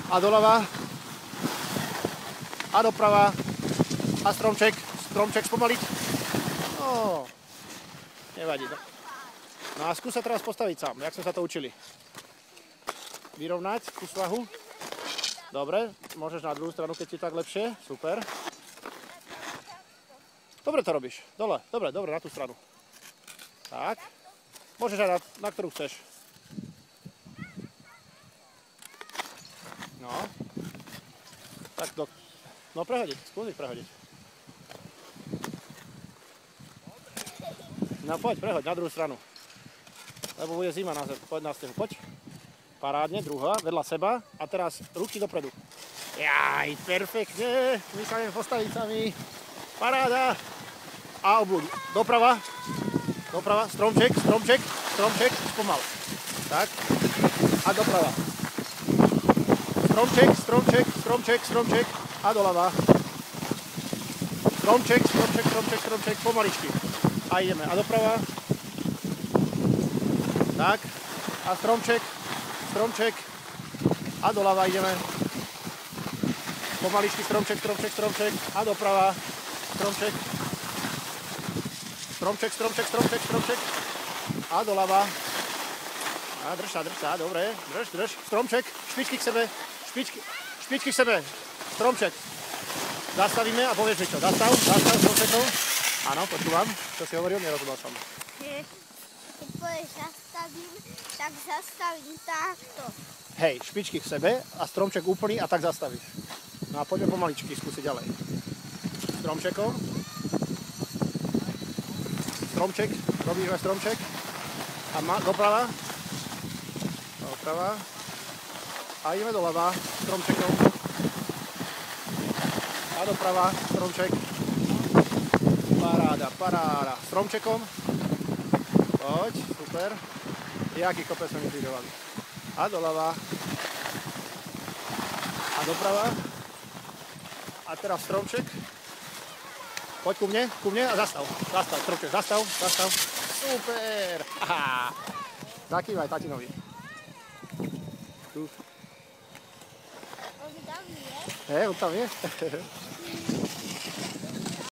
A doľava. A doprava. A stromček. Stromček spomaliť. No, nevadí. No a skús sa teraz postaviť sám, jak sme sa to učili. Vyrovnať tú svahu. Dobre, môžeš na druhú stranu, keď ti tak lepšie. Super. Dobre to robíš. Dole. Dobre, na tú stranu. Tak. Môžeš aj na ktorú chceš. No. Tak no prehodiť. Skús ich prehodiť. No poď, prehoď na druhú stranu. Lebo bude zima na zem. Poď na stenu, poď. Parádne, druhá, vedľa seba. A teraz ruky dopredu. Jaj, perfektne. My sa ideme postaviť sami. Paráda. A obľúď. Doprava. Doprava. Stromček, stromček, stromček. Spomal. Tak. A doprava. Stromček, stromček, stromček, stromček. A doľava. Stromček, stromček, stromček, stromček. Pomaličky. A ideme. A doprava. Tak. A stromček. Stromček. A doľava ideme. Pomaličky stromček, stromček, stromček. A doprava. Stromček. Stromček, stromček, stromček, stromček. A doľava. A drž sa. Dobre. Drž. Stromček. Špičky k sebe. Špičky k sebe. Stromček. Zastavíme a povieš mi čo. Zastav stromčekov. Áno, počúvam. Čo si hovoril? Nerozumel som. Keď povieš zastavím, tak zastavím takto. Hej, špičky k sebe a stromček úplný a tak zastavíš. No a poďme pomaličky skúsiť ďalej. Stromčekom. Stromček. Robíš aj stromček. A doprava. Doprava. A ideme doľava. Stromčekom. A doprava. Stromček. Paráda. Stromčekom. Poď, super. Jaký kopec sme vybudovali. A doľava. A doprava. A teraz stromček. Poď ku mne a zastav. Stromček, zastav. Super. Aha. Zakývaj tatinovi. Tu. On tam je? On tam je.